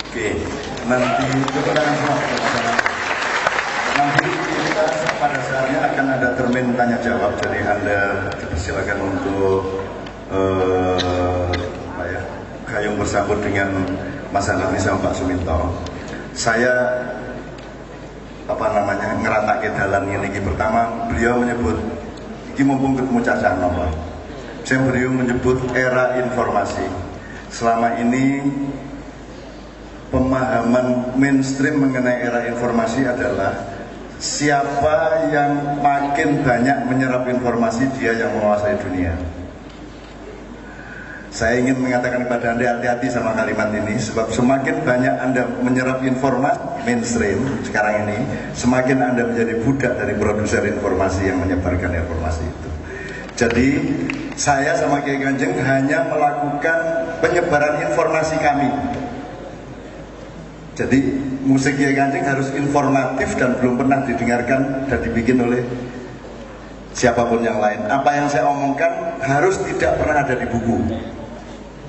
Oke, nanti kebenaran nanti kita pada saatnya akan ada termin tanya jawab, jadi Anda silakan untuk gayung bersambut dengan Mas Hanafi sama Pak Suminto. Saya ngeratake dalan ini. Pertama beliau menyebut iki mumpung ketemu cacah nomor. Beliau menyebut era informasi. Selama ini pemahaman mainstream mengenai era informasi adalah siapa yang makin banyak menyerap informasi, dia yang menguasai dunia. Saya ingin mengatakan kepada Anda, hati-hati sama kalimat ini, sebab semakin banyak Anda menyerap informasi mainstream sekarang ini, semakin Anda menjadi budak dari produser informasi yang menyebarkan informasi itu. Jadi saya sama Kiai Kanjeng hanya melakukan penyebaran informasi kami. Jadi musik Kiai Kanjeng harus informatif dan belum pernah didengarkan dan dibikin oleh siapapun yang lain. Apa yang saya omongkan harus tidak pernah ada di buku.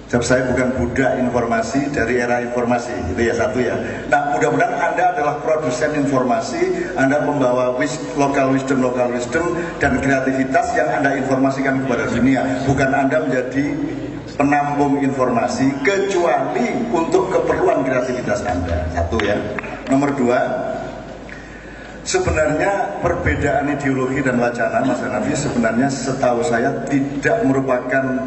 Sebab saya bukan budak informasi dari era informasi, itu ya satu ya. Nah, mudah-mudahan Anda adalah produsen informasi, Anda membawa local wisdom dan kreativitas yang Anda informasikan kepada dunia. Bukan Anda menjadi penampung informasi, kecuali untuk keperluan kreativitas Anda. Satu ya. Nomor dua, sebenarnya perbedaan ideologi dan wacana Mas Hanafi sebenarnya setahu saya tidak merupakan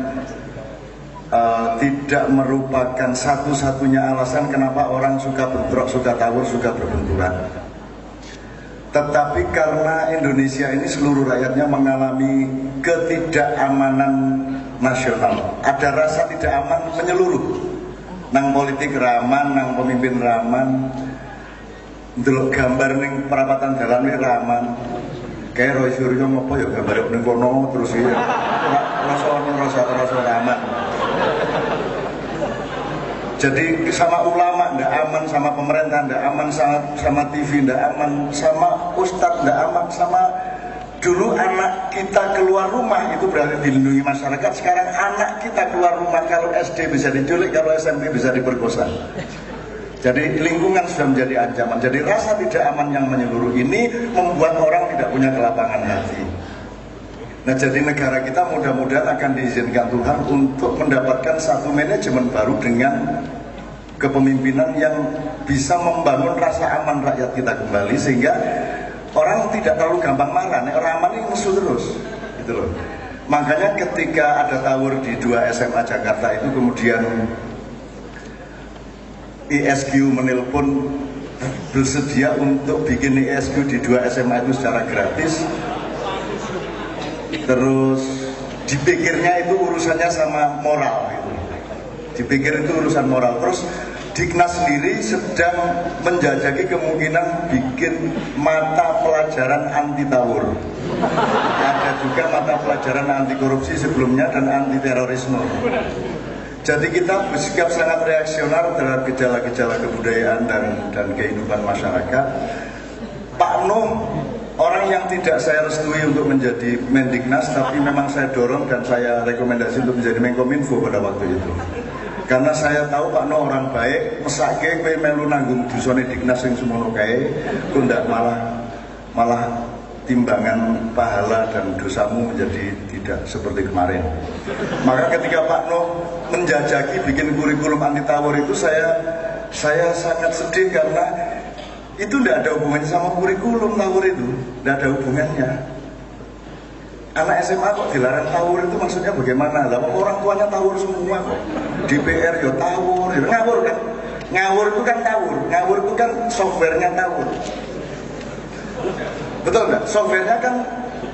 satu-satunya alasan kenapa orang suka bentrok, suka tawur, suka berbenturan. Tetapi karena Indonesia ini seluruh rakyatnya mengalami ketidakamanan nasional, ada rasa tidak aman menyeluruh. Nang politik raman, nang pemimpin raman, ndelok gambar ning perapatan dalan raman. Kayak Roy Suryo ngopo ya gambar ning kono terus ya. Rasa raman. Jadi sama ulama ndak aman, sama pemerintah ndak aman, sama TV ndak aman, sama ustadz ndak aman, sama dulu anak kita keluar rumah itu berarti dilindungi masyarakat. Sekarang anak kita keluar rumah kalau SD bisa diculik, kalau SMP bisa diperkosa. Jadi lingkungan sudah menjadi ancaman. Jadi rasa tidak aman yang menyeluruh ini membuat orang tidak punya kelapangan hati. Nah, jadi negara kita mudah-mudahan akan diizinkan Tuhan untuk mendapatkan satu manajemen baru dengan kepemimpinan yang bisa membangun rasa aman rakyat kita kembali, sehingga orang tidak terlalu gampang marah. Nek orang aman ini musuh terus, gitu loh. Makanya ketika ada tawur di 2 SMA Jakarta itu, kemudian ISQ menelpon bersedia untuk bikin ISQ di 2 SMA itu secara gratis. Terus dipikirnya itu urusannya sama moral gitu. Dipikir itu urusan moral. Terus Diknas sendiri sedang menjajaki kemungkinan bikin mata pelajaran anti tawur. Ada juga mata pelajaran anti korupsi sebelumnya dan anti terorisme. Jadi kita bersikap sangat reaksioner terhadap gejala-gejala kebudayaan dan kehidupan masyarakat. Pak Nuh, orang yang tidak saya restui untuk menjadi Mendiknas, tapi memang saya dorong dan saya rekomendasi untuk menjadi Menkominfo pada waktu itu. Karena saya tahu Pak Nuh orang baik, mesake kowe melu nanggung dusane Diknas sing semono kae, kok ndak malah timbangan pahala dan dosamu menjadi tidak seperti kemarin. Maka ketika Pak Nuh menjajaki bikin kurikulum anti tawur itu saya sangat sedih karena itu tidak ada hubungannya sama kurikulum tawur itu, tidak ada hubungannya. Anak SMA kok dilarang tawur itu maksudnya bagaimana? Lah orang tuanya tawur semua kok. DPR ya tawur, ya ngawur kan? Ngawur itu kan tawur, ngawur itu kan softwarenya tawur. Betul nggak? Softwarenya kan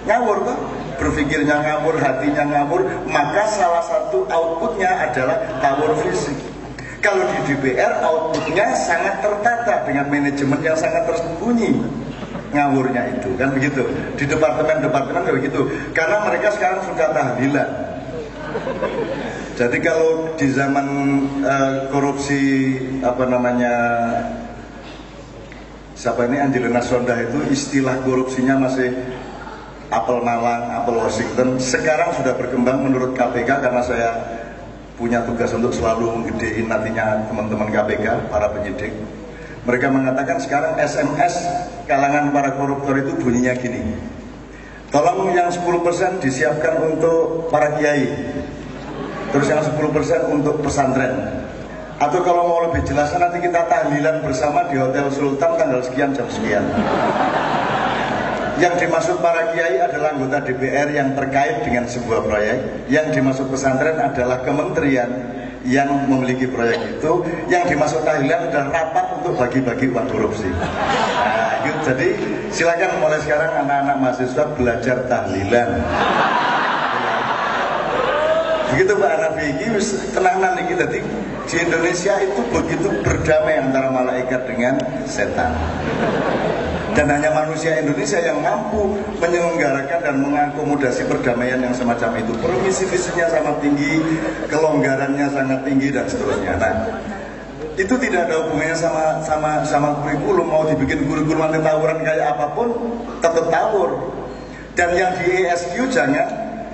ngawur kok. Berpikirnya ngawur, hatinya ngawur, maka salah satu outputnya adalah tawur fisik. Kalau di DPR outputnya sangat tertata dengan manajemen yang sangat tersembunyi. Ngawurnya itu kan begitu. Di departemen-departemen kayak begitu. Karena mereka sekarang suka tahlilan. Jadi kalau di zaman korupsi siapa ini Angelina Sondakh itu istilah korupsinya masih apel Malang, apel Washington. Sekarang sudah berkembang menurut KPK karena saya punya tugas untuk selalu menggedein nantinya teman-teman KPK, para penyidik. Mereka mengatakan sekarang SMS kalangan para koruptor itu bunyinya gini, tolong yang 10% disiapkan untuk para kiai, terus yang 10% untuk pesantren. Atau kalau mau lebih jelasnya nanti kita tahlilan bersama di Hotel Sultan tanggal sekian jam sekian. Yang dimaksud para kiai adalah anggota DPR yang terkait dengan sebuah proyek. Yang dimaksud pesantren adalah kementerian yang memiliki proyek itu. Yang dimaksud tahlilan adalah rapat untuk bagi-bagi uang korupsi. Nah, gitu. Jadi silakan mulai sekarang anak-anak mahasiswa belajar tahlilan. Begitu Pak Hanafi, ini tenanan nih kita di Indonesia itu begitu berdamai antara malaikat dengan setan. Dan hanya manusia Indonesia yang mampu menyelenggarakan dan mengakomodasi perdamaian yang semacam itu. Permisivitasnya sangat tinggi, kelonggarannya sangat tinggi dan seterusnya. Nah, itu tidak ada hubungannya sama kurikulum. Mau dibikin kurikulum anti tawuran kayak apapun, tetap tawur. Dan yang di ESQ jangan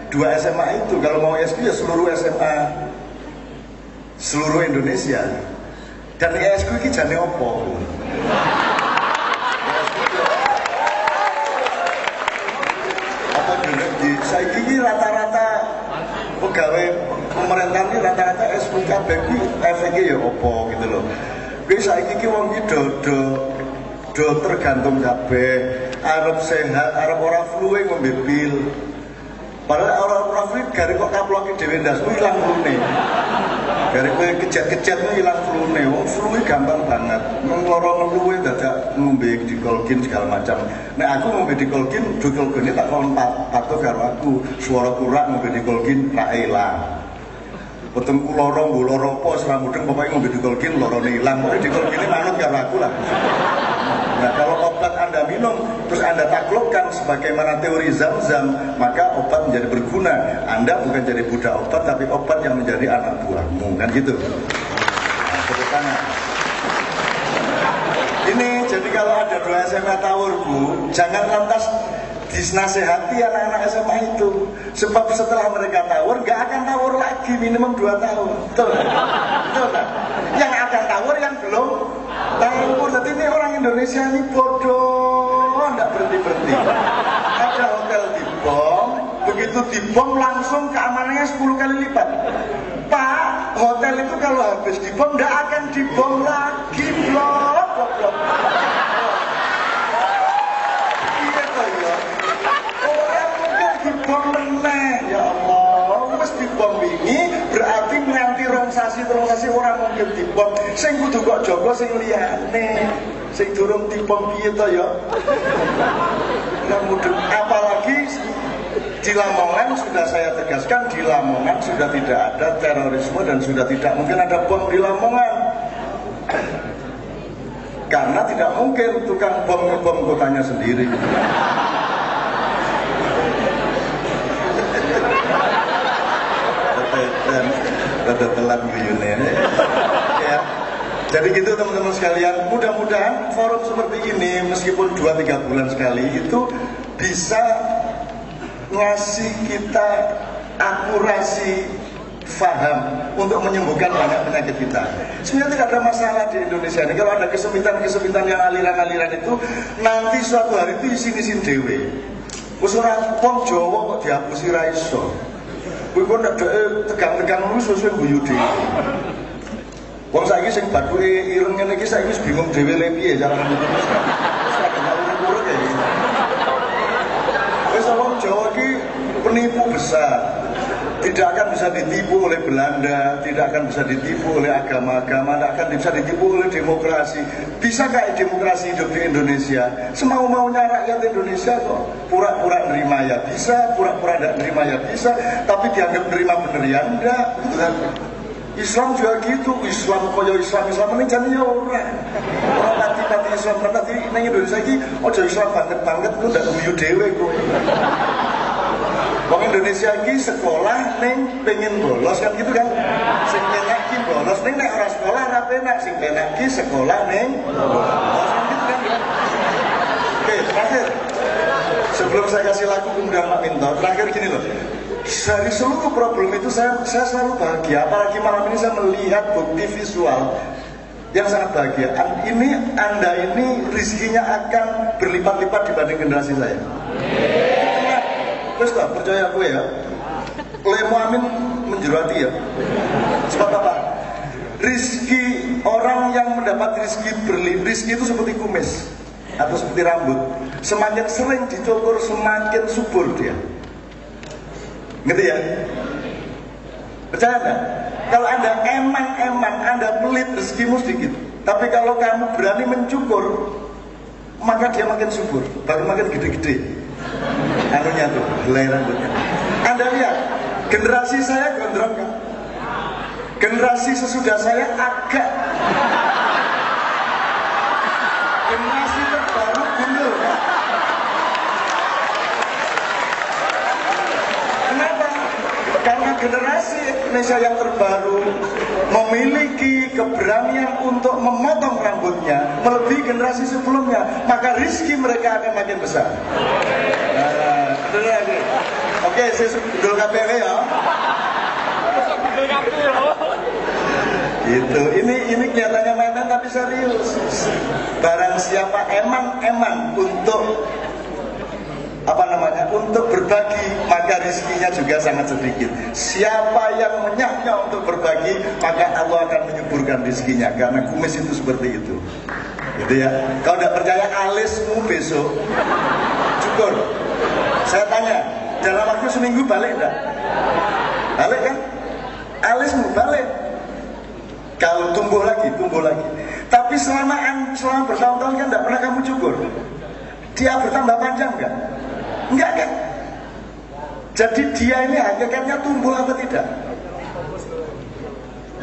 2 SMA itu, kalau mau ESQ ya seluruh SMA seluruh Indonesia. Dan ESQ ini jane opo? Apa di saiki iki rata-rata pegawai pemerintah ini rata-rata ESQ kabeh kuwi efeke ya opo gitu loh. Kuwi saiki iki wong iki do tergantung kabeh, arep sehat, arep ora flu ngombe pil. Padahal orang flu gari kok kaploki dhewe ndas kuwi ilang flune. Gari kowe kejet-kejet kuwi ilang flune. Wong flu gampang banget. Wong lara ngeluwe dadak ngombe dikolgin segala macam. Nek aku ngombe dikolgin tak kon patuh karo aku. Swara kurak ngombe dikolgin ra ilang. Wetengku lara mbok lara apa ora mudeng pokoke ngombe dikolgin larane ilang. Pokoke dikolgine manut karo aku lah. Nah, kalau obat Anda minum, terus Anda taklukkan sebagaimana teori Zam-Zam, maka obat menjadi berguna. Anda bukan jadi budak obat, tapi obat yang menjadi anak buahmu, kan gitu. Nah, tepuk tangan. Ini, jadi kalau ada 2 SMA tawur, Bu, jangan lantas dinasehati anak-anak SMA itu. Sebab setelah mereka tawur, nggak akan tawur lagi, minimum 2 tahun. Betul? Betul kan? Yang akan tawur yang belum tawur. Jadi ini orang Indonesia ini bodoh, nggak berhenti-berhenti. Ada hotel dibom, begitu dibom langsung keamanannya 10 kali lipat. Pak, hotel itu kalau habis dibom nggak akan dibom lagi, blok. Iya toh ya. Orang mungkin dibom meneh, ya Allah. Wes dibom wingi berarti nganti rong sasi orang mungkin dibom. Sing kudu kok jaga sing liyane. Sing durung dibom piye to ya? Apalagi di Lamongan sudah saya tegaskan, di Lamongan sudah tidak ada terorisme dan sudah tidak mungkin ada bom di Lamongan. Karena tidak mungkin tukang bom ngebom kotanya sendiri. Rada telat guyune. Ya. Jadi gitu teman-teman sekalian, mudah-mudahan forum seperti ini meskipun 2-3 bulan sekali itu bisa ngasih kita akurasi faham untuk menyembuhkan banyak penyakit kita. Sebenarnya tidak ada masalah di Indonesia ini. Kalau ada kesempitan-kesempitan yang aliran-aliran itu, nanti suatu hari itu isin-isin dewe. Usuran wong Jawa kok dihapusi ra iso. Kuwi kok nek tegang-tegang lu suwe guyu dhewe. Wong saiki sing bathuke ireng ngene iki saiki wis bingung dhewe le piye carane terus. Wis wong Jawa iki penipu besar. Tidak akan bisa ditipu oleh Belanda, tidak akan bisa ditipu oleh agama-agama, tidak akan bisa ditipu oleh demokrasi. Bisa gak demokrasi hidup di Indonesia? Semau-maunya rakyat Indonesia kok. Pura-pura nerima ya bisa, pura-pura tidak nerima ya bisa, tapi dianggap nerima bener ya enggak. Islam juga gitu, Islam koyo Islam ini jadinya orang mati Islam nanti ini Indonesia ini ojo Islam banget lu ndak guyu dhewe kowe. Wong Indonesia iki sekolah ning pengen bolos kan gitu kan. Sing penak ki bolos ning nek ora sekolah ora penak, sing penak ki sekolah ning bolos kan gitu kan. Oke, terakhir. Sebelum saya kasih lagu kemudian Pak Minto, terakhir gini loh. dari seluruh problem itu saya selalu bahagia. Apalagi malam ini saya melihat bukti visual yang sangat bahagia. Ini Anda ini rezekinya akan berlipat-lipat dibanding generasi saya. Terus tak percaya aku ya. Lemo amin menjeruati ya. Sebab apa? Rizki orang yang mendapat rizki itu seperti kumis atau seperti rambut. Semakin sering dicukur semakin subur dia. Ngerti ya? Percaya nggak? Kalau Anda eman, Anda pelit, rezekimu sedikit. Tapi kalau kamu berani mencukur, maka dia makin subur, bahkan makin gede-gede. Anunya tuh, helai rambutnya. Anda lihat, generasi saya gondrong kan? Generasi sesudah saya agak. Generasi terbaru gundul kan? Kenapa? Karena generasi Indonesia yang terbaru memiliki keberanian untuk memotong rambutnya melebihi generasi sebelumnya, maka rizki mereka akan makin besar. Oke, saya dulu KPW ya. Itu, ini kelihatannya mainan tapi serius. Barang siapa eman untuk untuk berbagi, maka rizkinya juga sangat sedikit. Siapa yang menyah-nyah untuk berbagi, maka Allah akan menyuburkan rizkinya. Karena kumis itu seperti itu. Gitu ya. Kalau tidak percaya alismu besok cukur. Saya tanya, dalam waktu seminggu balik enggak? Balik kan? Alismu balik. Kalau tumbuh lagi. Tapi selama bertahun-tahun kan tidak pernah kamu cukur. Dia bertambah panjang enggak? Enggak kan? Jadi dia ini hakikatnya tumbuh atau tidak?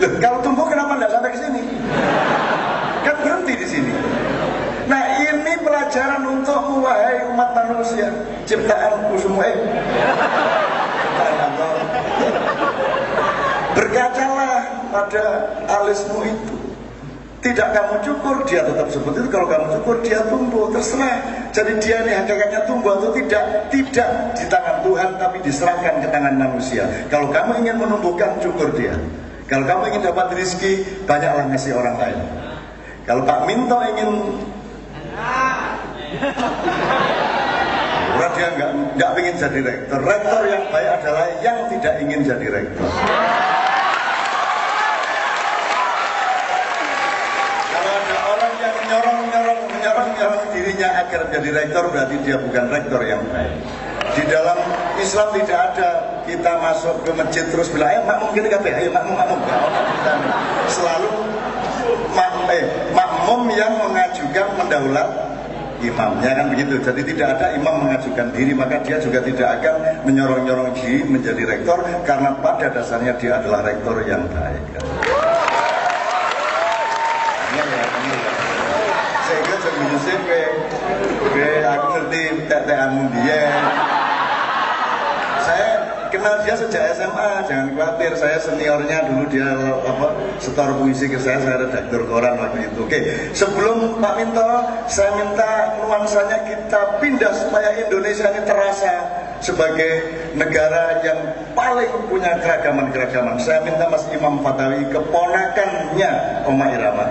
Loh, kalau tumbuh kenapa enggak sampai ke sini? Kan berhenti di sini. Nah, ini pelajaran untuk wahai umat manusia, ciptaanku semua. Berkacalah pada alismu itu. Tidak kamu cukur, dia tetap seperti itu. Kalau kamu cukur, dia tumbuh, terserah. Jadi dia ini hakikatnya tumbuh atau tidak di tangan Tuhan, tapi diserahkan ke tangan manusia. Kalau kamu ingin menumbuhkan, cukur dia. Kalau kamu ingin dapat rezeki, banyaklah ngasih orang lain. Kalau Pak Minto ingin, dia nggak ingin jadi rektor. Rektor yang baik adalah yang tidak ingin jadi rektor. Menyorong dirinya agar menjadi rektor, berarti dia bukan rektor yang baik. Di dalam Islam tidak ada kita masuk ke masjid terus bilang, ayo makmum gini kabeh, ayo makmum. Selalu makmum yang mengajukan mendaulat imamnya kan begitu. Jadi tidak ada imam mengajukan diri, maka dia juga tidak akan menyorong-nyorong diri menjadi rektor, karena pada dasarnya dia adalah rektor yang baik. Sehingga jadi Yusuf aku ngerti teteanmu dia. Saya kenal dia sejak SMA, jangan khawatir, saya seniornya dulu, dia setor puisi ke saya redaktur koran waktu itu. Oke, sebelum Pak Minto, saya minta nuansanya kita pindah supaya Indonesia ini terasa sebagai negara yang paling punya keragaman. Saya minta Mas Imam Fatawi, keponakannya Oma Irama,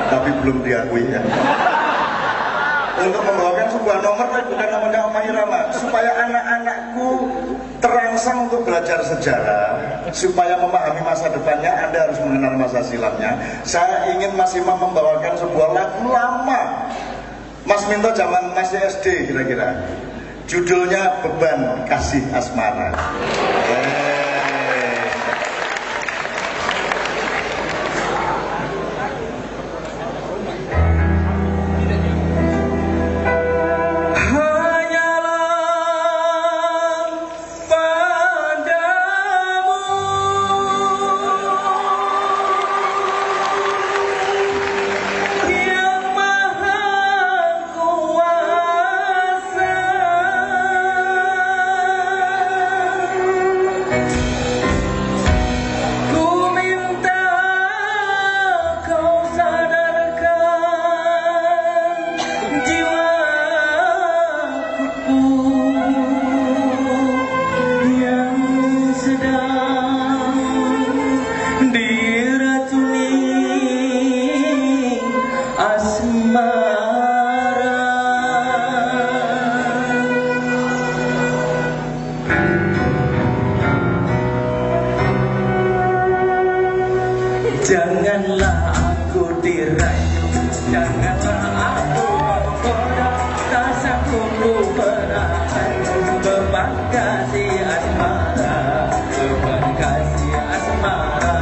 tapi belum diakui ya, untuk membawakan sebuah nomor, tapi bukan namanya Oma Irama, supaya anak-anakku terangsang untuk belajar sejarah, supaya memahami masa depannya. Anda harus mengenal masa silamnya. Saya ingin Mas Imam membawakan sebuah lagu lama Mas Minto zaman masih SD kira-kira, judulnya Beban Kasih Asmara. Janganlah aku dirayu, janganlah aku menggoda, tak sanggup ku menahan beban kasih asmara, beban kasih asmara.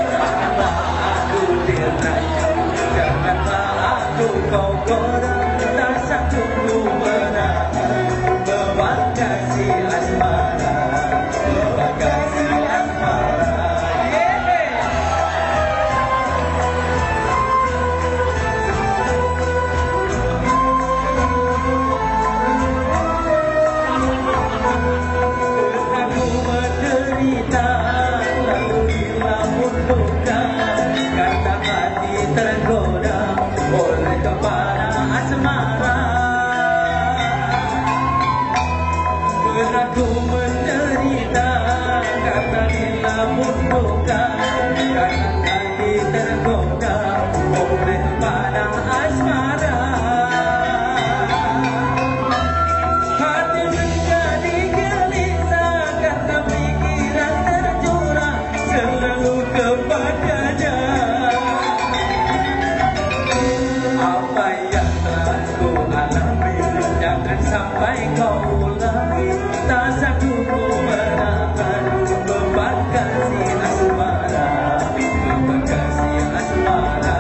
Janganlah aku dirayu, janganlah aku kau goda, tak sanggup ku menahan beban kasih asmara, beban kasih asmara. Aku menderita, lalu dilamun duka, karena hati tergoda oleh kepala asmara. Aku menderita karena dilamun duka, karena hati tergoda oleh kepala asmara. Hati menjadi gelisah karena pikiran terjurah selalu kepadanya. Apa yang telah ku alami jangan sampai kau ulangi, tak sanggup ku menahan beban kasih asmara, beban kasih asmara.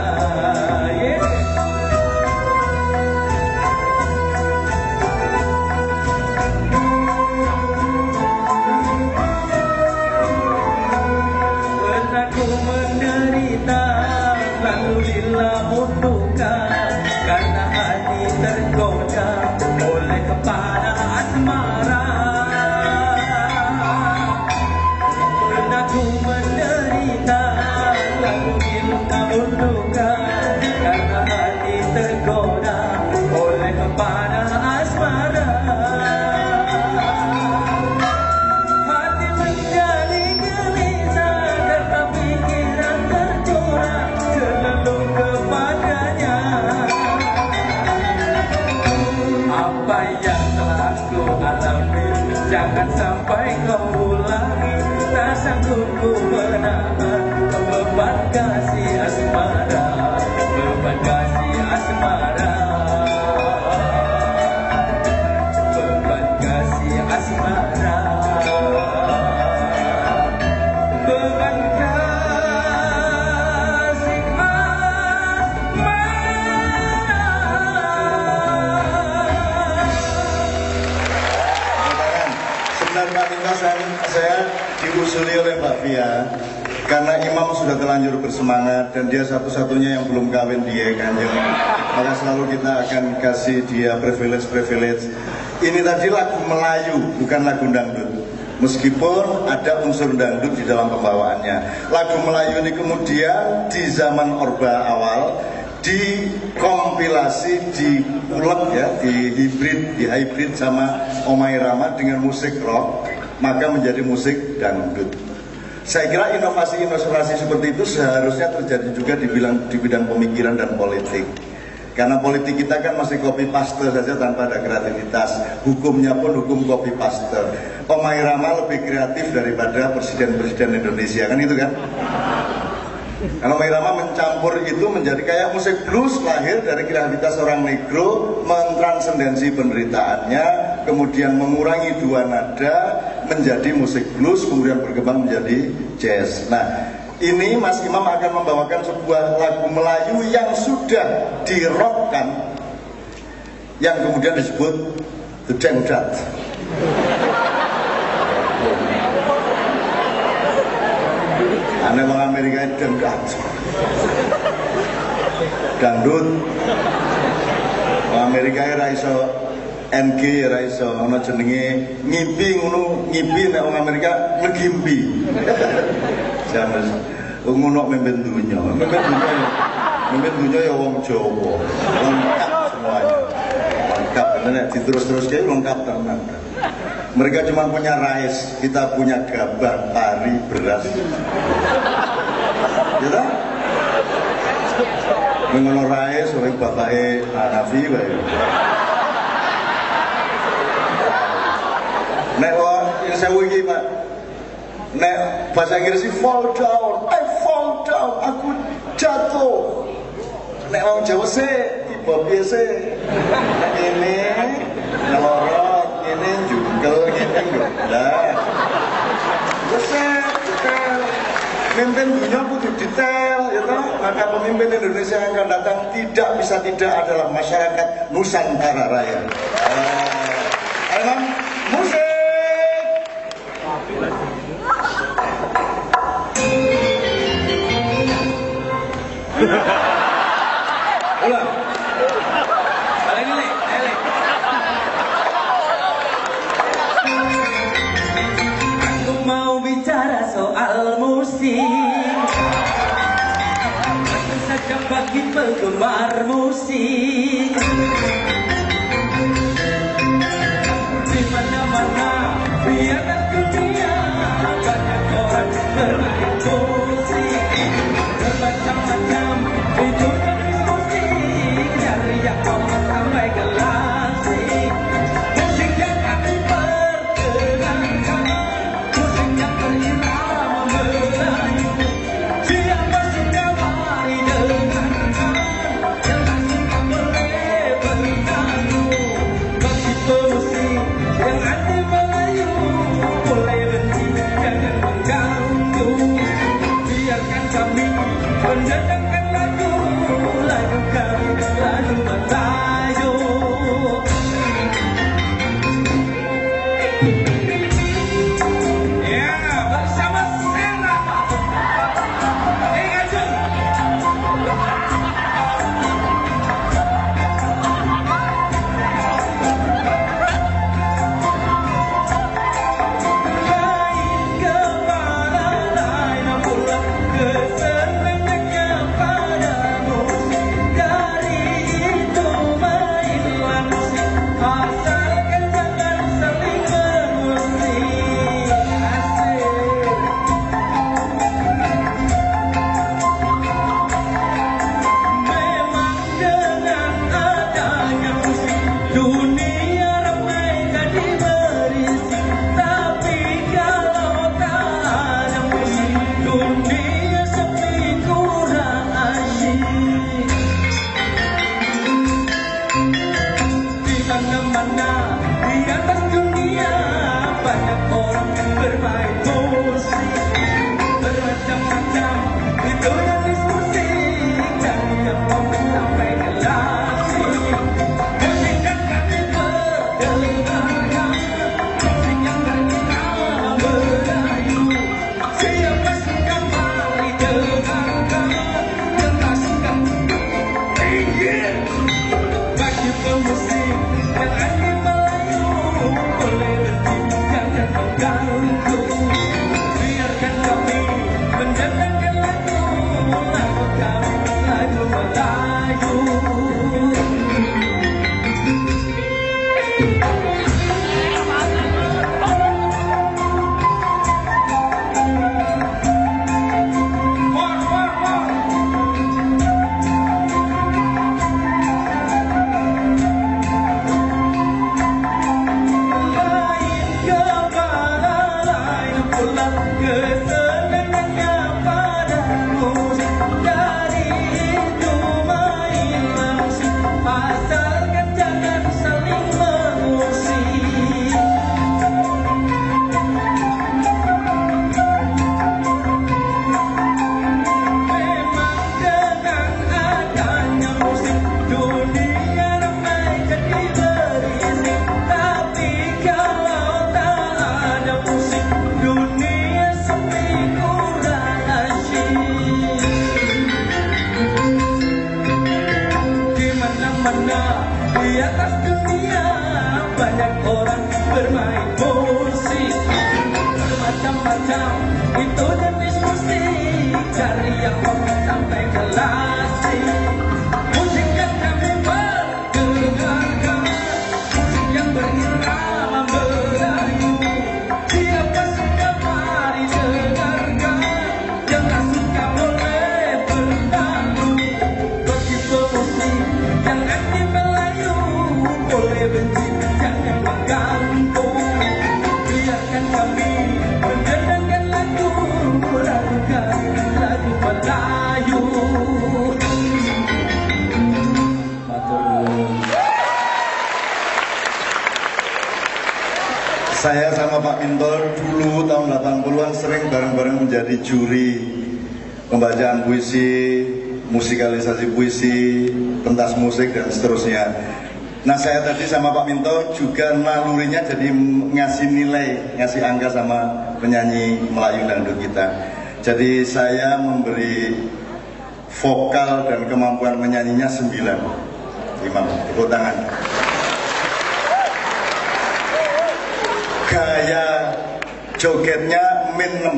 Aku menderita, lalu dilamun duka, karena hati tergoda oleh kepala asmara. Aku menderita, lalu dilamun duka, karena hati tergoda oleh kepala asmara. Hati menjadi gelisah karena pikiran tercurah selalu kepadanya. Apa yang telah ku alami jangan sampai kau ulangi, tak sanggup ku menahan beban kasih asmara, beban kasih asmara, beban kasih asmara, beban kasih Sebenarnya saya diusuli oleh Mbak Fia karena imam sudah terlanjur bersemangat dan dia satu-satunya yang belum kawin dia Kanjeng, maka selalu kita akan kasih dia privilege. Ini tadi lagu Melayu bukan lagu dangdut, meskipun ada unsur dangdut di dalam pembawaannya. Lagu Melayu ini kemudian di zaman Orba awal dikompilasi, diulek ya, di hybrid sama Omai Rama dengan musik rock, maka menjadi musik dangdut. Saya kira inovasi-inovasi seperti itu seharusnya terjadi juga di bidang pemikiran dan politik. Karena politik kita kan masih copy paste saja tanpa ada kreativitas. Hukumnya pun hukum copy paste. Omai Rama lebih kreatif daripada presiden-presiden Indonesia, kan itu kan? Kalau Omai Rama mencampur itu menjadi kayak musik blues, lahir dari kreativitas orang negro, mentransendensi penderitaannya, kemudian mengurangi dua nada menjadi musik blues, kemudian berkembang menjadi jazz. Nah, ini Mas Imam akan membawakan sebuah lagu Melayu yang sudah dirokkan, yang kemudian disebut The Dangdut. Aneh orang Amerika itu dangdut. Orang Amerika itu raiso NG, raiso ono jenenge ngimpi, ngono ngimpi nek orang Amerika ngegimpi. Jangan ngono mimpin dunya. Mimpin dunya ya wong Jawa. Lengkap semuanya. Lengkap, nek diterus-terus kayak lengkap tenan. Mereka cuma punya rais, kita punya gabah, pari, beras. Ya tak? Mengono rais, orang bapaknya Hanafi, baik. Nek yang saya wiki Pak, nek bahasa Inggris fall down, I fall down, aku jatuh. Nek wong Jawa sih tiba piye sih? Nek ngene ngelorot, ngene jungkel, ngene lah. Wes detail. Mimpin dunia kudu detail, ya toh. Maka pemimpin Indonesia yang akan datang tidak bisa tidak adalah masyarakat Nusantara Raya. Emang musik. Ulang. Balik ini, balik. Aku mau bicara soal musik. Tentu saja bagi penggemar musik. Di mana-mana, biarkan dunia banyak orang bermain musik. Bermacam-macam itu jenis musik dari yang common sampai klasik. Musik yang kami perkenalkan, musik yang berirama Melayu. Siapa suka mari dengarkan, yang tak suka boleh bertamu. Bagi pemusik yang anti Melayu, boleh benci jangan mengganggu. Biarkan kami mendatangkan lagu kami, lagu Melayu. Ya, bersama Sera Engajun. Lain kepala, lain pula kesenangannya pada musik. Dari itu mainlah musik, asalkan jangan saling mengusik. Asik. Memang dengan adanya musik, dunia ramai jadi berisik. Tapi kalau tak ada musik, dunia sepi kurang asyik. Di mana-mana di atas dunia banyak orang bermain musik. Bermacam-macam itu jenis musik dari yang common sampai klasik. Musik yang kami perdengarkan, musik yang berirama Melayu. Siapa suka mari dengarkan, yang tak suka minggir. Bagi pemusik yang anti Melayu, boleh benci jangan mengganggu. Biarkan kami mendatangkan lagu kami, lagu Melayu. More, more, more. Lain kepala, lain pula kesenangannya pada musik. Dari itu mainlah musik, asalkan jangan saling mengusik. Memang dengan adanya musik, dunia ramai jadi berisik. Tapi kalau tak ada musik, dunia sepi kurang asyik. Di mana-mana di atas dunia banyak orang bermain musik. Bermacam-macam itu jenis musik dari yang common sampai klasik. Musik yang kami perdengarkan, musik yang berirama Melayu. Siapa suka mari dengarkan, yang tak suka boleh bertamu. Bagi pemusik yang anti Melayu, boleh benci jangan mengganggu. Biarkan kami mendengarkan lagu Saya sama Pak Minto dulu tahun 80-an sering bareng-bareng menjadi juri pembacaan puisi, musikalisasi puisi, pentas musik dan seterusnya. Nah saya tadi sama Pak Minto juga nalurinya jadi ngasih nilai, ngasih angka sama penyanyi Melayu dangdut kita. Jadi saya memberi vokal dan kemampuan menyanyinya 9. Imam, tepuk tangan. Gaya jogetnya min 6.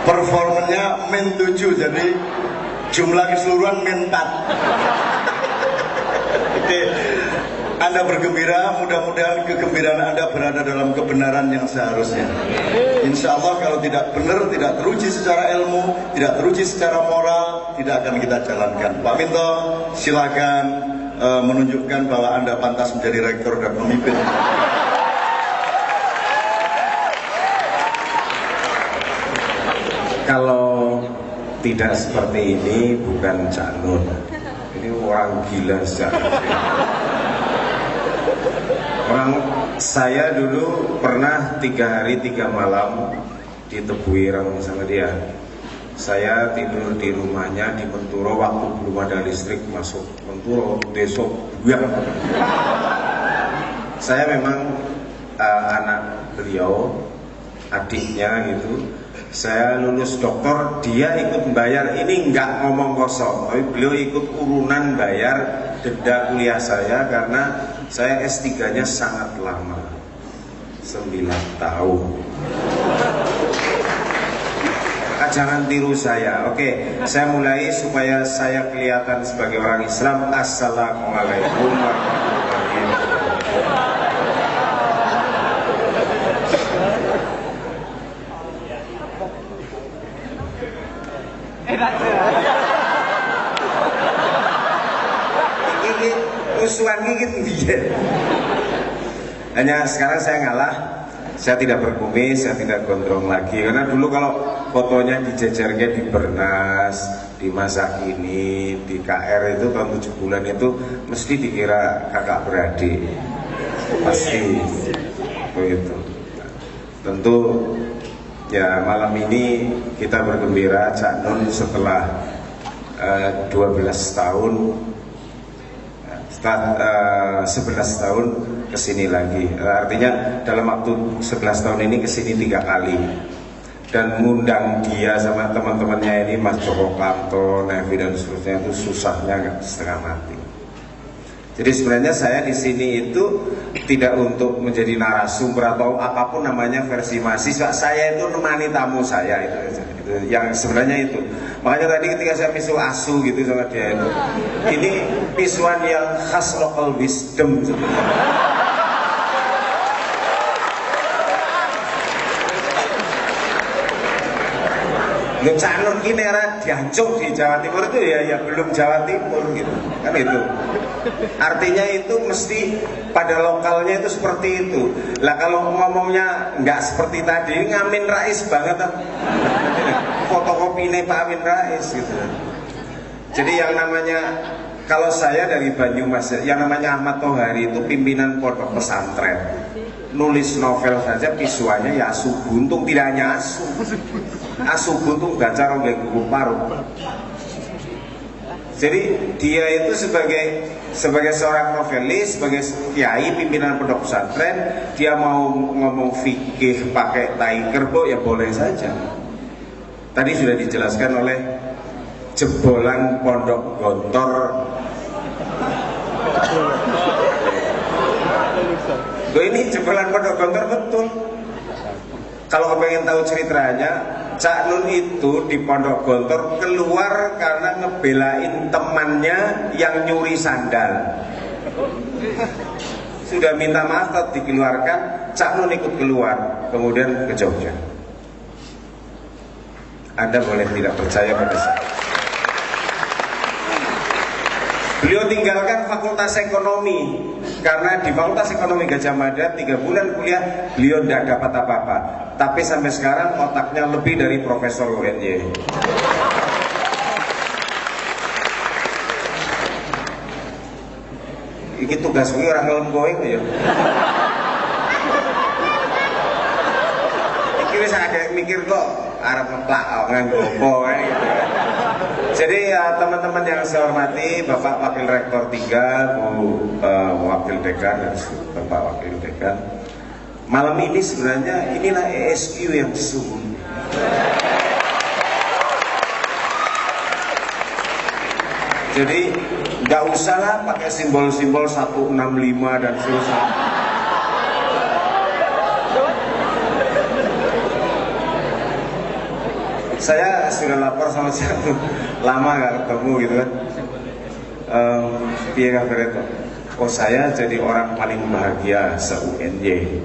Performanya min 7, jadi jumlah keseluruhan min 4. Oke, Anda bergembira, mudah-mudahan kegembiraan Anda berada dalam kebenaran yang seharusnya. Insya Allah kalau tidak benar, tidak teruji secara ilmu, tidak teruji secara moral, tidak akan kita jalankan. Pak Minto, silakan menunjukkan bahwa Anda pantas menjadi rektor dan pemimpin. Kalau tidak seperti ini bukan Cak Nun, ini orang gila sejak orang. Saya dulu pernah 3 hari 3 malam di Tebu Ireng sama dia. Saya tidur di rumahnya di Menturo waktu belum ada listrik, masuk Menturo besok buang. Saya memang anak beliau, adiknya gitu. Saya lulus doktor, dia ikut bayar. Ini nggak ngomong kosong, tapi beliau ikut urunan bayar denda kuliah saya karena saya S3-nya sangat lama, 9 tahun. Jangan tiru saya. Oke, saya mulai supaya saya kelihatan sebagai orang Islam. Assalamualaikum warahmatullahi wabarakatuh. Ini musuhan gigit dia. Hanya sekarang saya ngalah. Saya tidak berkumis, saya tidak gondrong lagi. Karena dulu kalau fotonya dijejernya di Bernas, di Masa Kini, di KR itu tahun 7 bulan itu mesti dikira kakak beradik. Pasti begitu. Tentu ya malam ini kita bergembira Cak Nun setelah 12 tahun, setelah 11 tahun kesini lagi. Artinya dalam waktu 11 tahun ini kesini 3 kali. Dan ngundang dia sama teman-temannya ini, Mas Joko Kanto, Nevi dan seterusnya, itu susahnya setengah mati. Jadi sebenarnya saya di sini itu tidak untuk menjadi narasumber atau apapun namanya versi mahasiswa. Saya itu nemani tamu saya itu yang sebenarnya itu. Makanya tadi ketika saya misu asu gitu sama dia itu, ini misuan yang khas local wisdom sebenarnya. Cak Nun ini era diancuk di Jawa Timur itu ya belum Jawa Timur gitu kan itu. Artinya itu mesti pada lokalnya itu seperti itu. Lah kalau ngomongnya nggak seperti tadi, Amin Rais banget fotokopi ini Pak Amin Rais gitu. Jadi yang namanya, kalau saya dari Banyumas, yang namanya Ahmad Tohari itu pimpinan pondok pesantren. Nulis novel saja visualnya ya asu buntung, tidak hanya asu buntung gacar oleh gugu parut. Jadi dia itu sebagai seorang novelis, sebagai kiai pimpinan pondok pesantren, dia mau ngomong fikih pakai tai kerbau ya boleh saja. Tadi sudah dijelaskan oleh jebolan pondok Gontor. Ini jebolan pondok Gontor betul. Kalau pengen tahu ceritanya, Cak Nun itu di pondok Gontor keluar karena ngebelain temannya yang nyuri sandal. Sudah minta maaf dikeluarkan, Cak Nun ikut keluar, kemudian ke Jogja. Anda boleh tidak percaya pada saya. Beliau tinggalkan Fakultas Ekonomi karena di Fakultas Ekonomi Gajah Mada 3 bulan kuliah beliau tidak dapat apa-apa. Tapi sampai sekarang otaknya lebih dari Profesor UNY. iki tugas kuwi ora ngelem kowe ya. Iki wis agak mikir kok arep ngeplak nganggo apa kae gitu ya. Jadi teman-teman yang saya hormati, Bapak Wakil Rektor 3, Bu Wakil Dekan dan Bapak Wakil Dekan. Malam ini sebenarnya inilah ESQ yang sesungguhnya. Jadi nggak usahlah pakai simbol-simbol 165 dan seterusnya. Saya sudah lapor sama satu lama nggak ketemu gitu kan. Piye kabar itu? Oh saya jadi orang paling bahagia se-UNY.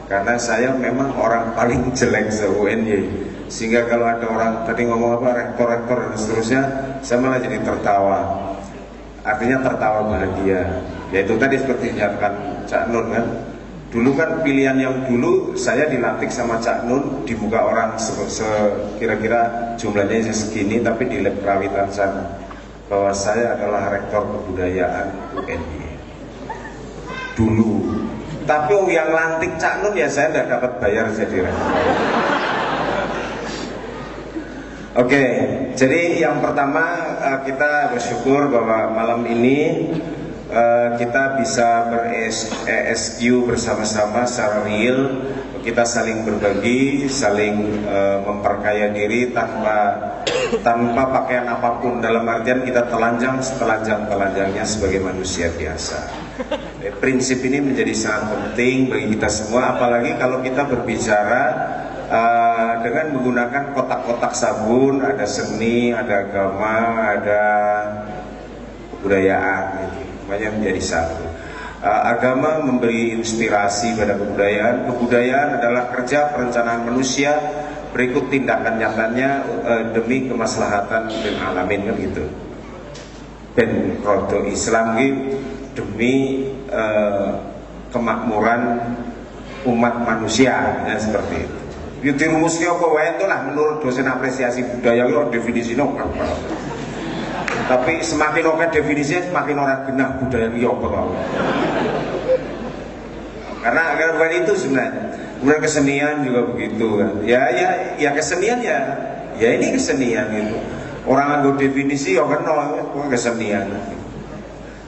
Karena saya memang orang paling jelek se-UNY. Sehingga kalau ada orang tadi ngomong apa rektor-rektor dan seterusnya, saya malah jadi tertawa. Artinya tertawa bahagia. Yaitu tadi seperti dinyatakan Cak Nun kan. Dulu kan pilihan yang dulu saya dilantik sama Cak Nun di muka orang kira-kira jumlahnya segini tapi di lab perawitan sana bahwa saya adalah rektor kebudayaan UNY dulu. Tapi yang lantik Cak Nun ya saya tidak dapat bayar jadi rektor. Oke, jadi yang pertama kita bersyukur bahwa malam ini kita bisa ber-ESQ bersama-sama secara real. Kita saling berbagi, saling memperkaya diri tanpa pakaian apapun. Dalam artian kita telanjang setelanjang-telanjangnya sebagai manusia biasa. Prinsip ini menjadi sangat penting bagi kita semua, apalagi kalau kita berbicara dengan menggunakan kotak-kotak sabun. Ada seni, ada agama, ada kebudayaan gitu. Semuanya menjadi satu. Agama memberi inspirasi pada kebudayaan. Kebudayaan adalah kerja perencanaan manusia berikut tindakan nyatanya demi kemaslahatan dan alamin kan gitu. Ben rodo Islam gitu demi kemakmuran umat manusia dan seperti itu. Yuti rumusnya apa wae itu lah menurut dosen apresiasi budaya itu definisinya apa. Tapi semakin oke definisinya semakin orang genah budaya ini apa tau. Karena bukan itu sebenarnya. Kemudian kesenian juga begitu kan. Ya kesenian ya ini kesenian itu. Orang anggap definisi ya kan kesenian.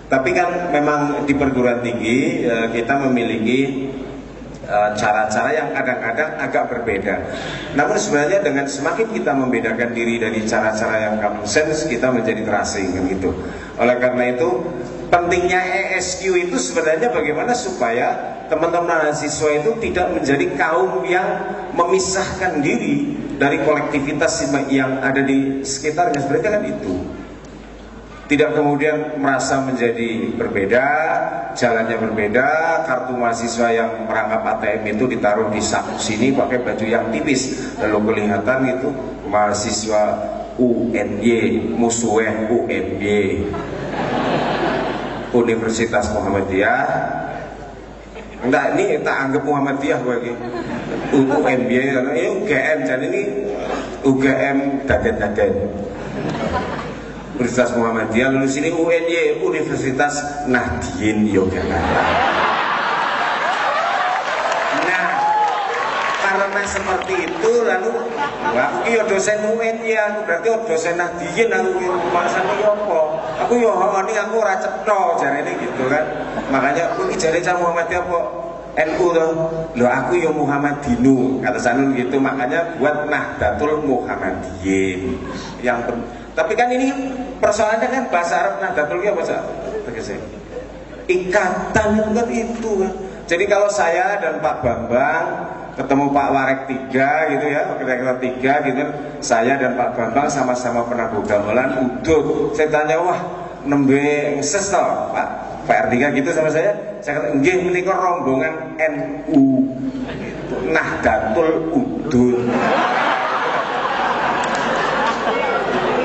Tapi kan memang di perguruan tinggi kita memiliki cara-cara yang kadang-kadang agak berbeda. Namun sebenarnya dengan semakin kita membedakan diri dari cara-cara yang common sense, kita menjadi terasing kan gitu. Oleh karena itu pentingnya ESQ itu sebenarnya bagaimana supaya teman-teman mahasiswa itu tidak menjadi kaum yang memisahkan diri dari kolektivitas yang ada di sekitarnya. Sebenarnya kan itu. Tidak kemudian merasa menjadi berbeda, jalannya berbeda, kartu mahasiswa yang merangkap ATM itu ditaruh di saku sini pakai baju yang tipis, lalu kelihatan itu mahasiswa UNY, musuhnya UMY, Universitas Muhammadiyah. Enggak, ini tak anggap Muhammadiyah lagi. UMY, ini UGM, jadi ini UGM daden-daden. Universitas Muhammadiyah, lalu sini UNY, Universitas Nahdien Yogyakarta. Nah, karena seperti itu, lalu aku iya dosen UNY, aku berarti dosen Nahdien, aku maksudnya apa? Aku ya ini aku ora cetha jarene gitu kan. Makanya aku jare cah Muhammadiyah apa? NU loh, aku ya Muhammadinu, kata Sanun gitu. Makanya buat Nahdlatul Muhammadiyin yang tapi kan ini persoalannya kan bahasa Arab Nahdlatul ya bahasa ikatan itu kan itu kan. Jadi kalau saya dan Pak Bambang ketemu Pak Warek 3 gitu ya, kira-kira 3 gitu, saya dan Pak Bambang sama-sama pernah gamelan udut. Saya tanya, wah nembe ngeses toh Pak R3 gitu sama saya kata, nggih menika rombongan NU Nahdlatul Udud.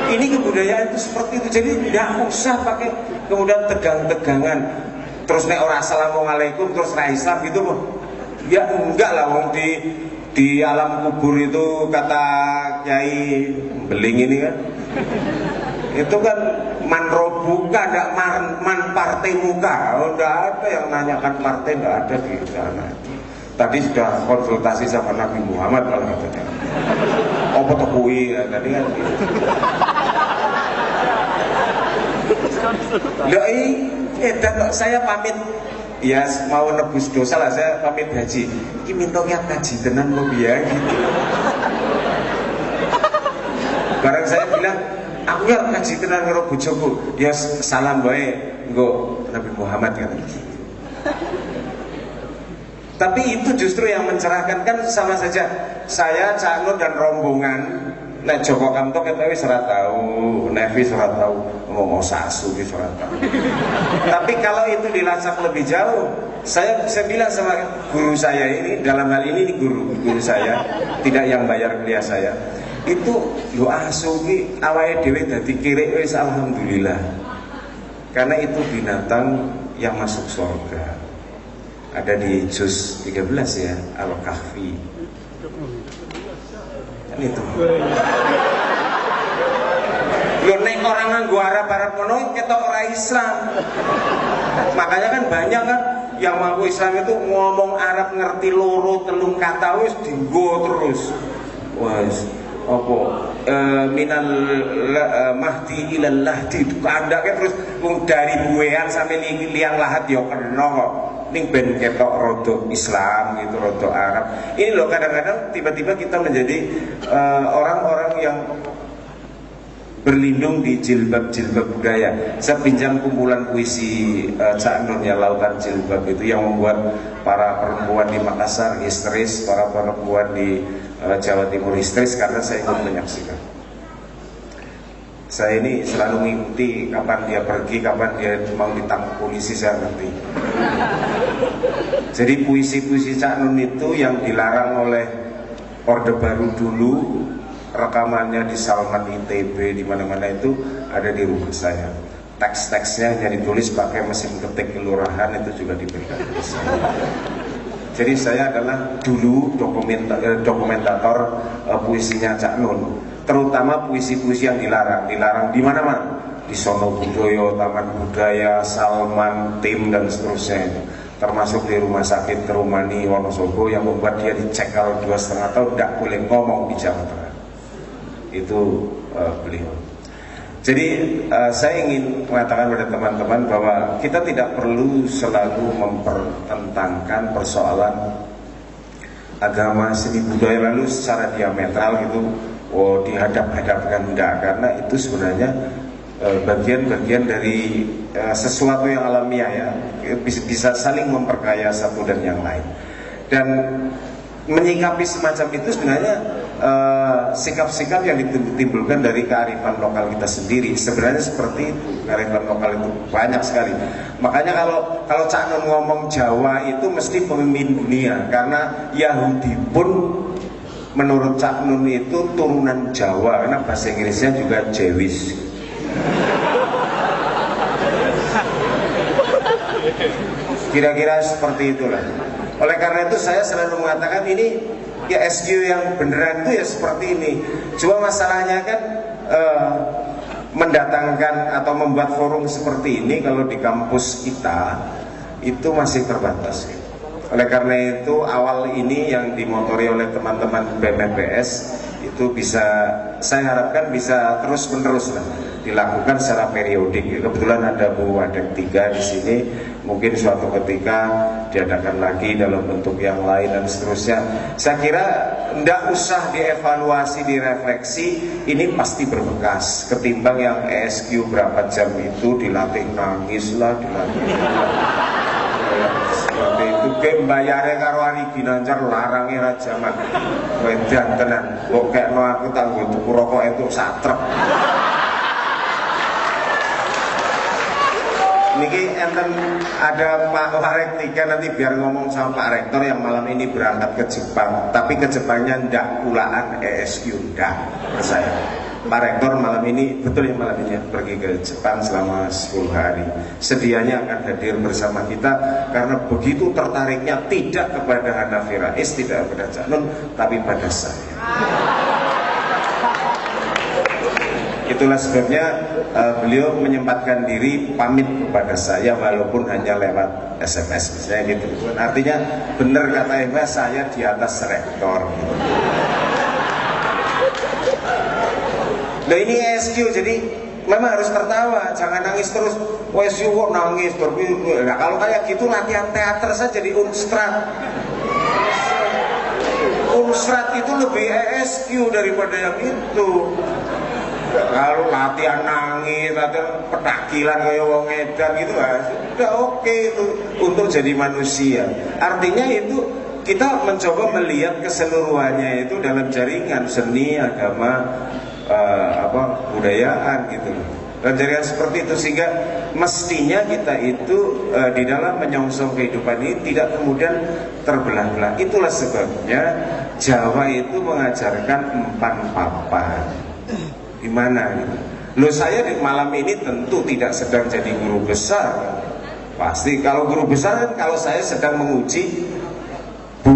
Ini kebudayaan itu seperti itu, jadi tidak usah pakai kemudian tegang-tegangan terus nek ora assalamualaikum terus ra Islam gitu loh. Ya enggak lah, wong di alam kubur itu kata Kiai Beling ini kan itu kan manrobu buka, enggak man partai muka. Oh, enggak ada yang nanyakan partai, enggak ada di sana. Tadi sudah konsultasi sama Nabi Muhammad kalau katanya. Apa tuh kui ya, tadi kan gitu. Dan saya pamit ya mau nebus dosa lah, saya pamit haji. Ini minta niat haji tenan kok biar gitu. Barang saya bilang, aku ya haji tenan karo bojoku. Ya salam bae nggo Nabi Muhammad kan. Tapi itu justru yang mencerahkan, kan sama saja saya, Cak Nur dan rombongan. Nek Joko Kamto kita wis ora tahu, Nevi ora tahu, ngomong sasu wis ora tahu. Tapi kalau itu dilacak lebih jauh, saya bilang sama guru saya ini, dalam hal ini guru saya, tidak yang bayar kuliah saya. Itu lu asu ki awake dhewe dadi kirik wis alhamdulillah. Karena itu binatang yang masuk surga. Ada di juz 13 ya, Al-Kahfi. Kan itu. Lho nek orang nganggo Arab ngono ketok ora Islam. Makanya kan banyak kan yang mengaku Islam itu ngomong Arab ngerti loro telung kata wis dienggo terus. Wes apa minal mahdi ilal lahdi kandake terus dari buean sampai liang lahat ya kena kok. Ning ben ketok rodo Islam gitu, rodo Arab. Ini loh kadang-kadang tiba-tiba kita menjadi orang-orang yang berlindung di jilbab-jilbab budaya. Saya pinjam kumpulan puisi Cak Nur ya, Lautan Jilbab itu yang membuat para perempuan di Makassar histeris, para perempuan di Jawa Timur histeris karena saya ikut menyaksikan. Saya ini selalu mengikuti kapan dia pergi, kapan dia mau ditangkap polisi, saya ngerti. Jadi puisi-puisi Cak Nun itu yang dilarang oleh Orde Baru dulu, rekamannya di Salman ITB di mana-mana itu ada di rumah saya. Teks-teksnya hanya ditulis pakai mesin ketik kelurahan, itu juga diberikan ke saya. Jadi saya adalah dulu dokumentator puisinya Cak Nun. Terutama puisi-puisi yang dilarang di mana-mana, di Sono Budoyo, Taman Budaya, Salman, Tim dan seterusnya itu. Termasuk di rumah sakit Terumani Wonosobo yang membuat dia dicekal 2,5 tahun, tidak boleh ngomong di Jawa Tengah. Itu beliau. Jadi saya ingin mengatakan pada teman-teman bahwa kita tidak perlu selalu mempertentangkan persoalan agama, seni budaya lalu secara diametral gitu. Dihadap-hadapkan, enggak, karena itu sebenarnya bagian-bagian dari sesuatu yang alamiah ya, bisa saling memperkaya satu dan yang lain. Dan menyikapi semacam itu sebenarnya sikap-sikap yang ditimbulkan dari kearifan lokal kita sendiri. Sebenarnya seperti itu, kearifan lokal itu banyak sekali. Makanya kalau Cak Nun ngomong Jawa itu mesti pemimpin dunia, karena Yahudi pun menurut Cak Nun itu turunan Jawa, karena bahasa Inggrisnya juga Jewish. Kira-kira seperti itulah. Oleh karena itu saya selalu mengatakan ini ya SQ yang beneran itu ya seperti ini. Cuma masalahnya kan mendatangkan atau membuat forum seperti ini kalau di kampus kita itu masih terbatas. Oleh karena itu awal ini yang dimotori oleh teman-teman BMPS itu bisa, saya harapkan bisa terus-menerus dilakukan secara periodik. Kebetulan ada Bu Wadek 3 di sini, mungkin suatu ketika diadakan lagi dalam bentuk yang lain dan seterusnya. Saya kira tidak usah dievaluasi, direfleksi, ini pasti berbekas ketimbang yang ESQ berapa jam itu dilatih nangis lah, dilatih seperti itu. Game bayare karo Ari Ginanjar larangnya ra jaman. Wedan tenan. Kok kekno aku tak nggo tuku rokok itu satrep. Niki enten ada Pak Rektor nanti biar ngomong sama Pak Rektor yang malam ini berangkat ke Jepang. Tapi ke Jepangnya ndak pulaan ESQ ndak, percaya. Pak Rektor malam ini, betul ya malam ini pergi ke Jepang selama 10 hari. Sedianya akan hadir bersama kita karena begitu tertariknya tidak kepada Hanafi Rais, tidak kepada Cak Nun, tapi pada saya. Itulah sebabnya beliau menyempatkan diri pamit kepada saya walaupun hanya lewat SMS saya gitu. Artinya benar kata Eva, saya di atas rektor. Nah ini SQ, jadi memang harus tertawa, jangan nangis terus. SQ kok nangis nah, kalau kayak gitu latihan teater saja di Unstrat. Unstrat itu lebih ESQ daripada yang itu. Kalau latihan nangis, latihan petakilan kayak wong edan gitu lah, sudah oke itu untuk jadi manusia. Artinya itu kita mencoba melihat keseluruhannya itu dalam jaringan seni, agama, budayaan gitu. Dan jaringan seperti itu sehingga mestinya kita itu di dalam menyongsong kehidupan ini tidak kemudian terbelah-belah. Itulah sebabnya Jawa itu mengajarkan empan papan. Gimana gitu. Loh saya di malam ini tentu tidak sedang jadi guru besar. Pasti kalau guru besar kan kalau saya sedang menguji Bu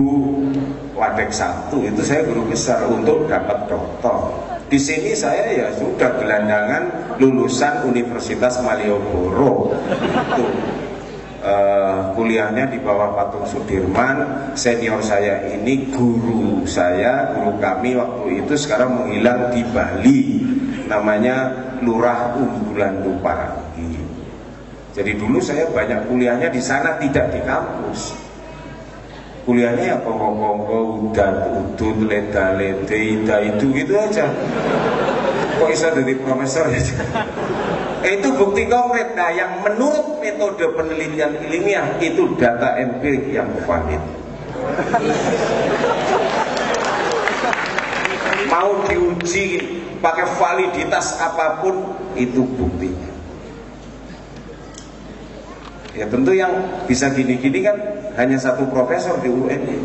Wadek 1 itu saya guru besar untuk dapat doktor. Di sini saya ya sudah gelandangan lulusan Universitas Malioboro. Itu kuliahnya di bawah Patung Sudirman. Senior saya ini guru kami waktu itu sekarang menghilang di Bali, namanya Lurah Unggulan Luparagi. Jadi dulu saya banyak kuliahnya di sana, tidak di kampus. Kuliahnya ya kongko-kongko, udut, leda-lede, itu gitu aja. Kok bisa jadi profesor ya? Itu bukti konkret. Nah, yang menurut metode penelitian ilmiah itu data empirik yang valid. Mau diuji pakai validitas apapun itu buktinya. Ya tentu yang bisa gini-gini kan hanya satu profesor di UNY.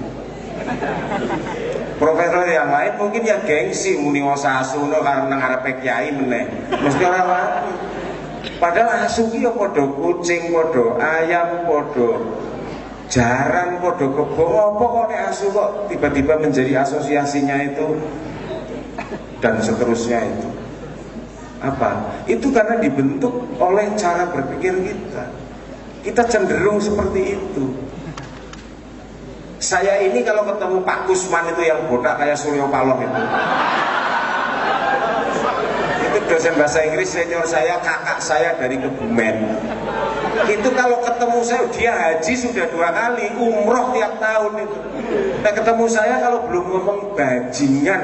Profesor yang lain mungkin ya gengsi muni osasuno karena ngarepe kiai meneh. Mesti ora wani. Padahal asu ki ya padha kucing, padha ayam, padha jaran, padha kebo. Apa kok nek asu kok tiba-tiba menjadi asosiasinya itu dan seterusnya itu. Apa? Itu karena dibentuk oleh cara berpikir kita. Kita cenderung seperti itu. Saya ini kalau ketemu Pak Kusman itu yang botak kayak Suryo Paloh itu dosen bahasa Inggris senior saya, kakak saya dari Kebumen. Itu kalau ketemu saya, dia haji sudah 2 kali, umroh tiap tahun itu. Nah ketemu saya kalau belum ngomong bajingan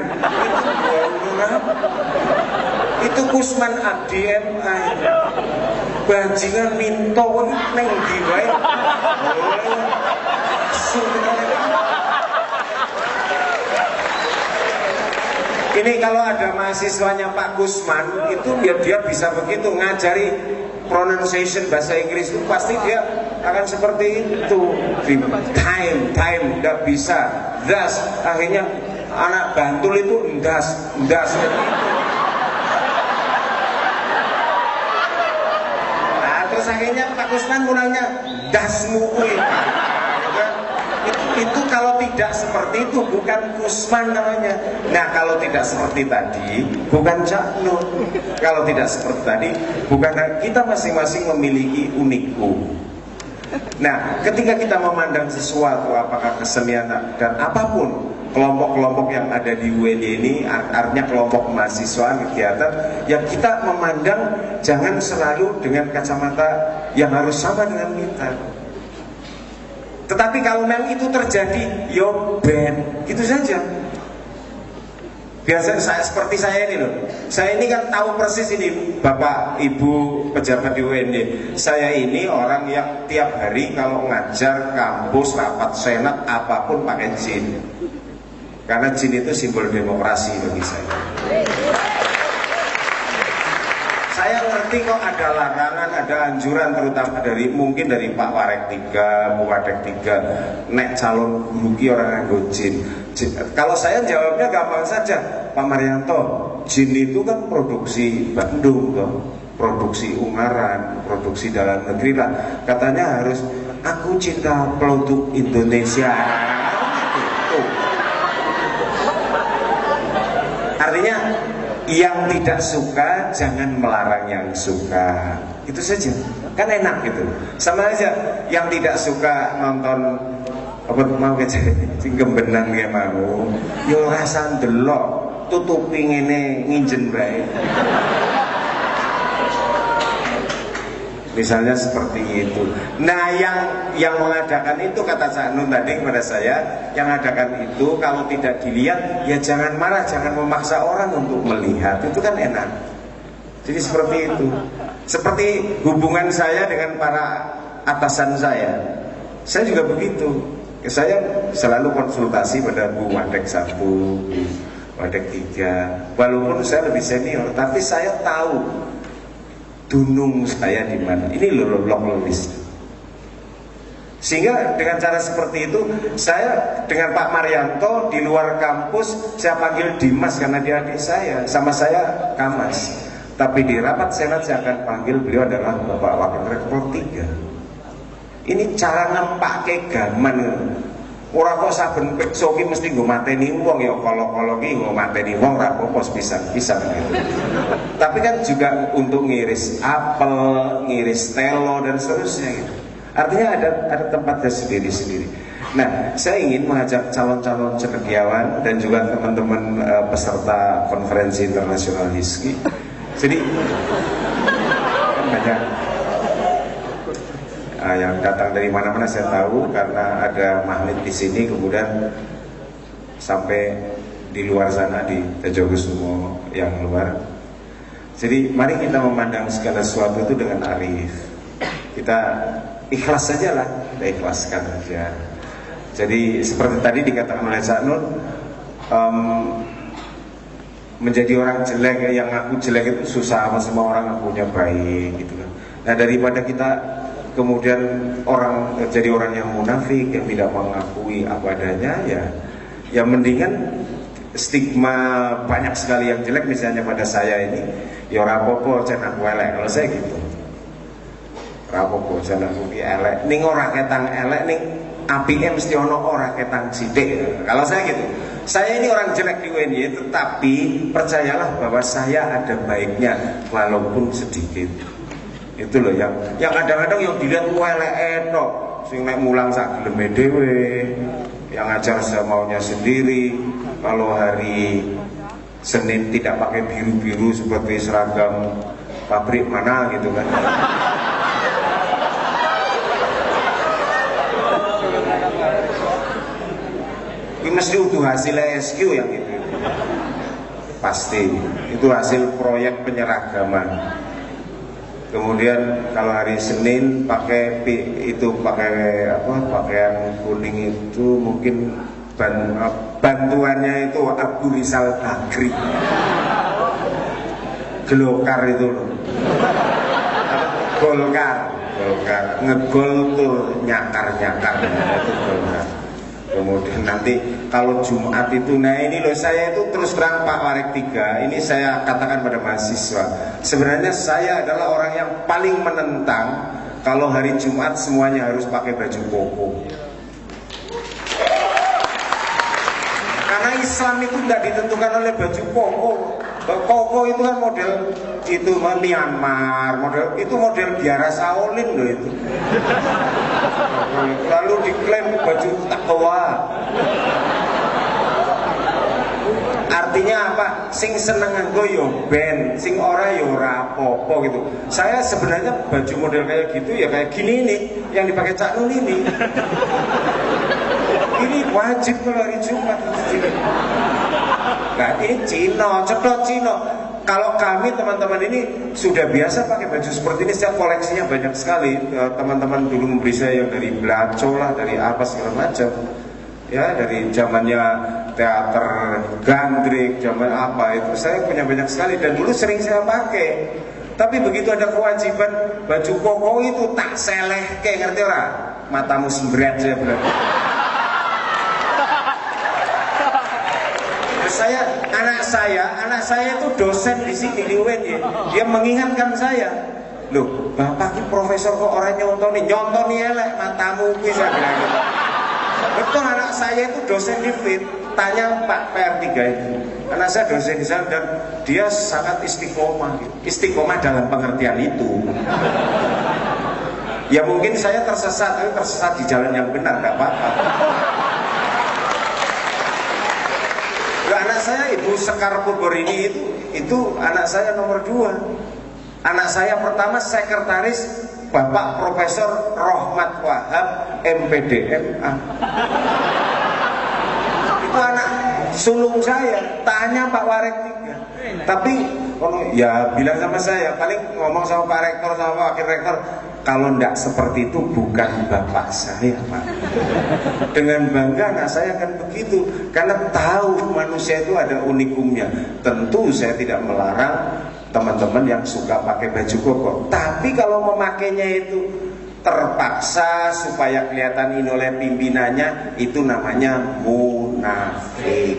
itu Kusman Abdi MA. Bajingan minto neng di wae. Ini kalau ada mahasiswanya Pak Kusman itu ya dia bisa begitu ngajari pronunciation bahasa Inggris itu pasti dia akan seperti itu. Time nggak bisa. Das akhirnya anak Bantul itu das. Nah terus akhirnya Pak Kusman mulanya dasmu itu kalau tidak seperti itu bukan Kusman namanya. Nah kalau tidak seperti tadi bukan Cak Nur. Kalau tidak seperti tadi bukan, kita masing-masing memiliki unikum. Nah ketika kita memandang sesuatu apakah kesenian dan apapun kelompok-kelompok yang ada di UNY ini artinya kelompok mahasiswa kegiatan yang kita memandang jangan selalu dengan kacamata yang harus sama dengan kita. Tetapi kalau memang itu terjadi, yo ben, gitu saja. Biasanya seperti saya ini loh. Saya ini kan tahu persis ini Bapak Ibu pejabat di UNY. Saya ini orang yang tiap hari kalau ngajar kampus, rapat senat, apapun pakai jin. Karena jin itu simbol demokrasi bagi saya. Saya ngerti kok ada larangan, ada anjuran terutama mungkin dari Pak Warek 3, Bu Wadek 3, nek calon guru ki orang nganggo jin. Kalau saya jawabnya gampang saja, Pak Marianto, jin itu kan produksi Bandung toh, produksi Ungaran, produksi dalam negeri lah. Katanya harus aku cinta produk Indonesia. Artinya yang tidak suka jangan melarang yang suka. Itu saja, kan enak gitu. Sama aja yang tidak suka nonton apa mau sing gembenan kayak mau yo rasa ndelok tutupi ngene nginjen bae. Misalnya seperti itu. Nah, yang mengadakan itu, kata Cak Nun tadi kepada saya, yang mengadakan itu kalau tidak dilihat ya jangan marah, jangan memaksa orang untuk melihat. Itu kan enak. Jadi seperti itu. Seperti hubungan saya dengan para atasan saya juga begitu. Saya selalu konsultasi pada Bu Wadek 1, Bu Wadek 3. Walaupun saya lebih senior, tapi saya tahu dunung saya di mana. Ini lolok-lolis. Sehingga dengan cara seperti itu, saya dengan Pak Marianto di luar kampus saya panggil Dimas karena dia adik saya, sama saya Kamas. Tapi di rapat senat saya akan panggil beliau adalah Bapak Wakil Rektor 3. Ini cara ngempake gaman. Ora kok saben pekso ki mesti nggo mateni wong ya, kalau ki nggo mateni wong ra apa-apa pisan-pisan gitu. Tapi kan juga untuk ngiris apel, ngiris telo dan seterusnya gitu. Artinya ada tempatnya sendiri-sendiri. Nah, saya ingin mengajak calon-calon cendekiawan dan juga teman-teman peserta konferensi internasional HISKI. Jadi kan banyak yang datang dari mana-mana saya tahu karena ada magnet di sini, kemudian sampai di luar sana di Tejogosumo yang luar. Jadi mari kita memandang segala sesuatu itu dengan arif. Kita ikhlas saja lah, kita ikhlaskan saja. Jadi seperti tadi dikatakan oleh Cak Nun, menjadi orang jelek, yang ngaku jelek itu susah, sama semua orang ngakunya baik gitu kan. Nah, daripada kita kemudian jadi orang yang munafik, yang tidak mengakui apa adanya, ya mendingan stigma banyak sekali yang jelek misalnya pada saya ini, ya rapopo jan aku elek, kalau saya gitu. Rapopo jan aku elek, ning ora ketang elek, ning APM mesti ono ora ketang sithik. Kalau saya gitu. Saya ini orang jelek di UNY, tetapi percayalah bahwa saya ada baiknya walaupun sedikit. Itu loh yang kadang-kadang yang dilihat elek tok, sing nek mulang sak geleme dhewe, yang ngajar semaunya sendiri. Kalau hari Senin tidak pakai biru-biru seperti seragam pabrik mana gitu kan. Ini mesti utuh hasil SQ yang itu. Pasti itu hasil proyek penyeragaman. Kemudian kalau hari Senin pakai pakaian kuning itu mungkin bantuannya itu Abu Rizal Bakri. Golkar itu loh. Golkar ngegol tuh nyakar itu Golkar. Kemudian nanti kalau Jumat itu, nah ini loh saya itu terus terang Pak Warek 3, ini saya katakan pada mahasiswa, sebenarnya saya adalah orang yang paling menentang kalau hari Jumat semuanya harus pakai baju koko. Karena Islam itu tidak ditentukan oleh baju koko. Koko itu kan model itu Myanmar, model biara Shaolin loh itu. Lalu diklaim baju takwa. Artinya apa? Sing seneng nganggo yo ben, sing ora yo ora apa-apa gitu. Saya sebenarnya baju model kayak gitu ya kayak gini nih yang dipakai Cak Nun ini. Ini wajib kalau hari Jumat. Nah ini Cina, cedot Cina. Kalau kami teman-teman ini sudah biasa pakai baju seperti ini, saya koleksinya banyak sekali. Teman-teman dulu memberi saya yang dari Blaco lah, dari apa segala macam. Ya dari zamannya teater Gandrik, zaman apa itu saya punya banyak sekali dan dulu sering saya pakai. Tapi begitu ada kewajiban baju koko itu tak seleh kayak ngerti ora? Matamu sembret saya bilang. Anak saya itu dosen di sini di UNY. Dia mengingatkan saya, loh, bapak ini profesor kok orang nyontoni elek matamu bisa bilang gitu. Betul, anak saya itu dosen di FIT. Tanya Pak PR3 itu, Anak saya dosen di sana dan dia sangat istiqomah. Istiqomah dalam pengertian itu. Ya mungkin saya tersesat, tapi tersesat di jalan yang benar, nggak apa-apa. Anak saya Ibu Sekar Purborini itu anak saya nomor 2. Anak saya pertama sekretaris Bapak Profesor Rohmat Wahab MPDMA. Itu anak sulung saya, tanya Pak Warek 3. Tapi ya bilang sama saya, paling ngomong sama Pak Rektor sama Pak Wakil Rektor, kalau enggak seperti itu bukan bapak saya, Pak. Dengan bangga anak saya akan begitu, karena tahu manusia itu ada unikumnya. Tentu saya tidak melarang teman-teman yang suka pakai baju koko, tapi kalau memakainya itu terpaksa supaya kelihatan ini oleh pimpinannya, itu namanya munafik.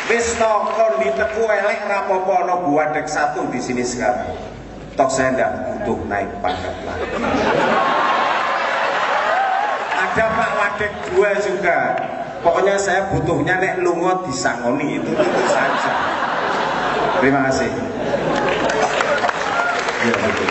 Wis kon diteku elek rapopo ono buadek 1 di sini sekarang. Toh saya tidak butuh naik pangkat lagi. Ada Pak Wadek 2 juga. Pokoknya saya butuhnya nek lunga disangoni itu saja. Terima kasih. Ya, betul.